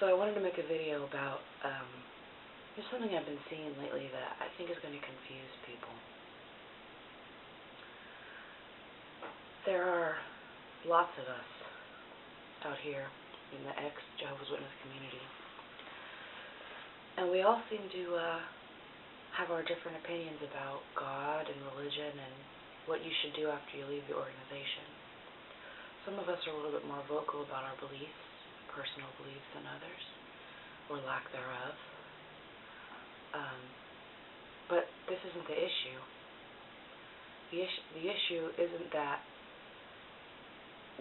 So I wanted to make a video about there's something I've been seeing lately that I think is going to confuse people. There are lots of us out here in the ex-Jehovah's Witness community, and we all seem to have our different opinions about God and religion and what you should do after you leave the organization. Some of us are a little bit more vocal about our beliefs, personal beliefs, than others, or lack thereof. But this isn't the issue. The issue isn't that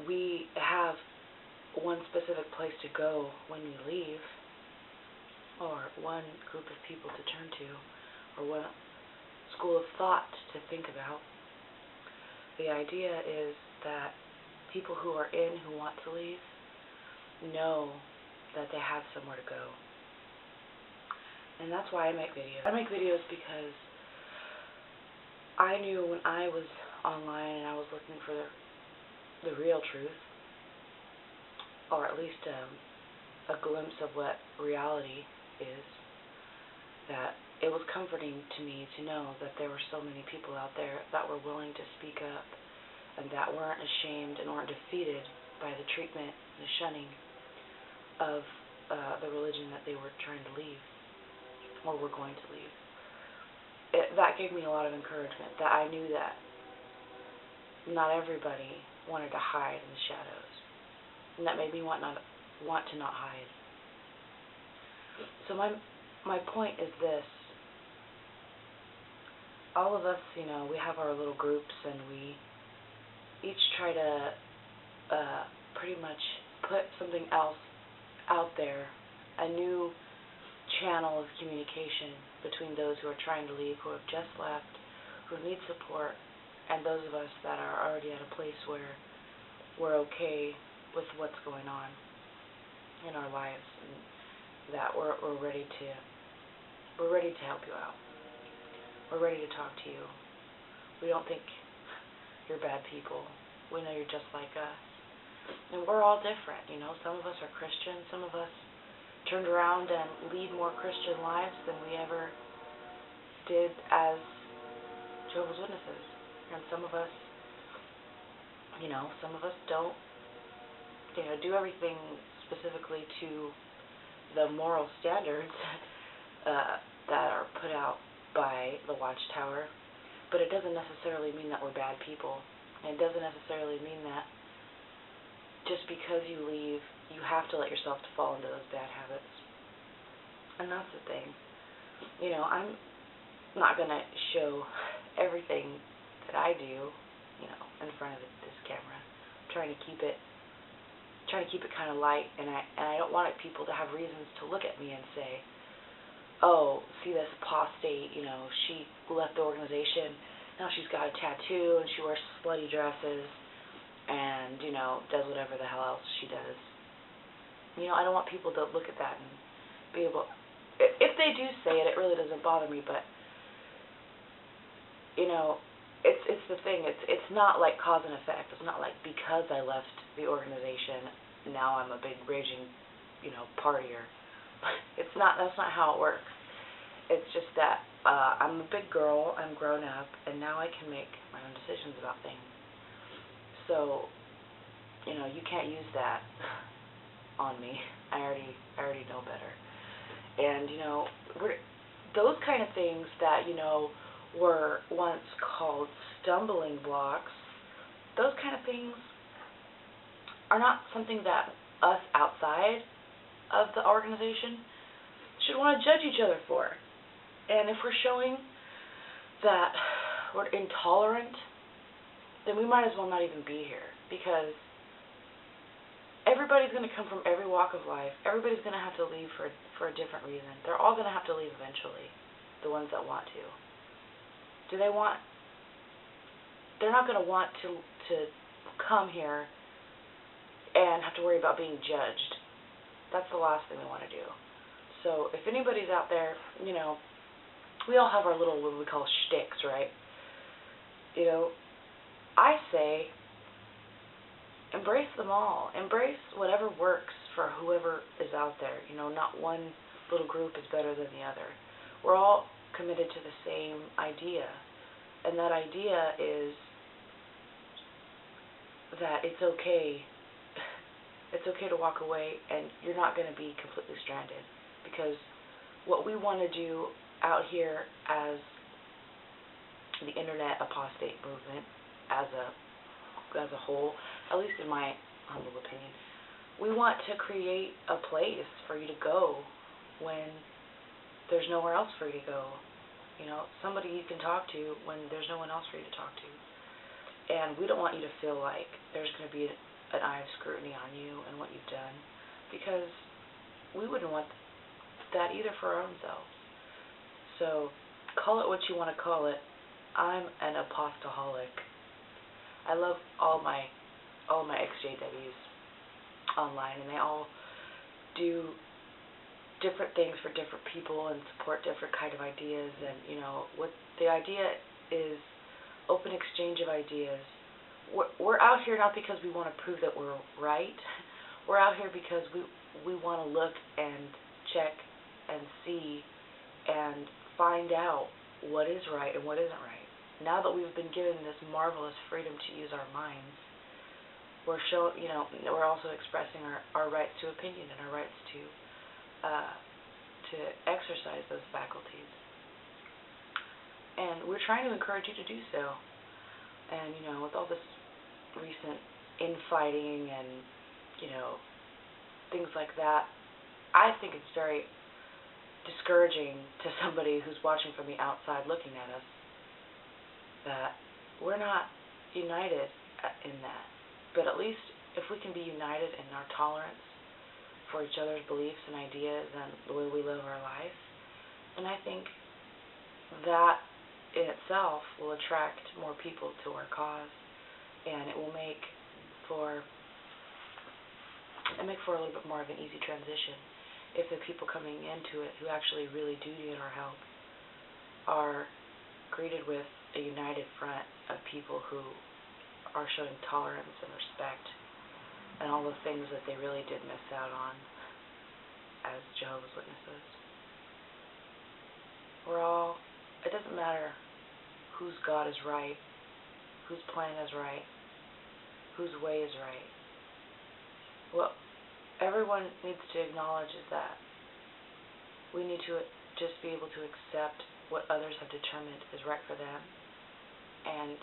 we have one specific place to go when we leave, or one group of people to turn to, or one school of thought to think about. The idea is that people who are in, who want to leave, know that they have somewhere to go. And that's why I make videos. I make videos because I knew when I was online and I was looking for the real truth, or at least a glimpse of what reality is, that it was comforting to me to know that there were so many people out there that were willing to speak up and that weren't ashamed and weren't defeated by the treatment, the shunning of the religion that they were trying to leave, or were going to leave. That gave me a lot of encouragement, that I knew that not everybody wanted to hide in the shadows, and that made me want to not hide. So my point is this: all of us, we have our little groups, and we each try to pretty much put something else out there, a new channel of communication between those who are trying to leave, who have just left, who need support, and those of us that are already at a place where we're okay with what's going on in our lives, and that we're ready to help you out. We're ready to talk to you. We don't think you're bad people. We know you're just like us. And we're all different, Some of us are Christian. Some of us turned around and lead more Christian lives than we ever did as Jehovah's Witnesses. And some of us, don't, do everything specifically to the moral standards that are put out by the Watchtower. But it doesn't necessarily mean that we're bad people. And it doesn't necessarily mean that just because you leave, you have to let yourself to fall into those bad habits. And that's the thing. I'm not going to show everything that I do, in front of this camera. I'm trying to keep it kind of light, and I don't want people to have reasons to look at me and say, oh, see this apostate, she left the organization, now she's got a tattoo, and she wears slutty dresses, and, does whatever the hell else she does. I don't want people to look at that and be able, if they do say it, it really doesn't bother me, but, it's the thing, it's not like cause and effect. It's not like because I left the organization, now I'm a big raging, partier. That's not how it works. It's just that I'm a big girl, I'm grown up, and now I can make my own decisions about things. So, you can't use that on me. I already know better. And, those kind of things that, were once called stumbling blocks, those kind of things are not something that us outside of the organization should want to judge each other for. And if we're showing that we're intolerant, then we might as well not even be here, because everybody's going to come from every walk of life. Everybody's going to have to leave for a different reason. They're all going to have to leave eventually, the ones that want to. They're not going to want to come here and have to worry about being judged. That's the last thing we want to do. So if anybody's out there, we all have our little, what we call shticks, right? I say, embrace them all. Embrace whatever works for whoever is out there. Not one little group is better than the other. We're all committed to the same idea, and that idea is that it's okay. It's okay to walk away, and you're not going to be completely stranded, because what we want to do out here as the internet apostate movement, as a whole, at least in my humble opinion, we want to create a place for you to go when there's nowhere else for you to go. Somebody you can talk to when there's no one else for you to talk to. And we don't want you to feel like there's going to be an eye of scrutiny on you and what you've done, because we wouldn't want that either for our own selves. So call it what you want to call it. I'm an apostaholic. I love all my XJWs online, and they all do different things for different people and support different kind of ideas. And what the idea is, open exchange of ideas. We're out here not because we want to prove that we're right. We're out here because we want to look and check and see and find out what is right and what isn't right. Now that we've been given this marvelous freedom to use our minds, we're also expressing our rights to opinion and our rights to exercise those faculties. And we're trying to encourage you to do so. And with all this recent infighting and things like that, I think it's very discouraging to somebody who's watching from the outside looking at us that we're not united in that. But at least if we can be united in our tolerance for each other's beliefs and ideas and the way we live our life, then I think that in itself will attract more people to our cause, and it will make for a little bit more of an easy transition if the people coming into it who actually really do need our help are greeted with a united front of people who are showing tolerance and respect and all the things that they really did miss out on as Jehovah's Witnesses. It doesn't matter whose God is right, whose plan is right, whose way is right. What everyone needs to acknowledge is that we need to just be able to accept what others have determined is right for them and,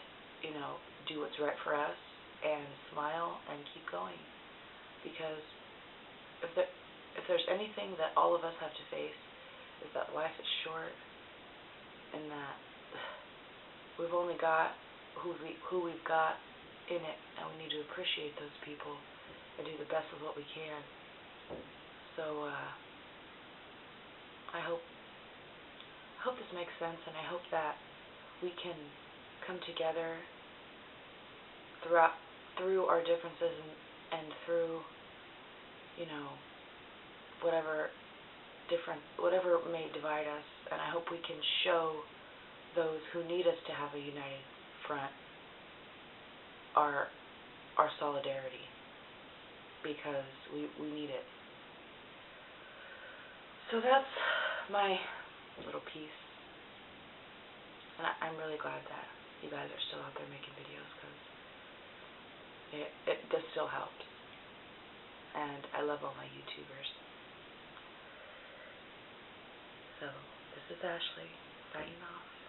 do what's right for us and smile and keep going. Because if there's anything that all of us have to face, is that life is short and that we've only got who we've got in it, and we need to appreciate those people and do the best of what we can. So I hope this makes sense, and I hope that we can come together through our differences and through whatever may divide us, and I hope we can show those who need us to have a united front our solidarity, because we need it. So that's my little piece, and I'm really glad that you guys are still out there making videos, because it just still helps, and I love all my YouTubers. So this is Ashley signing off.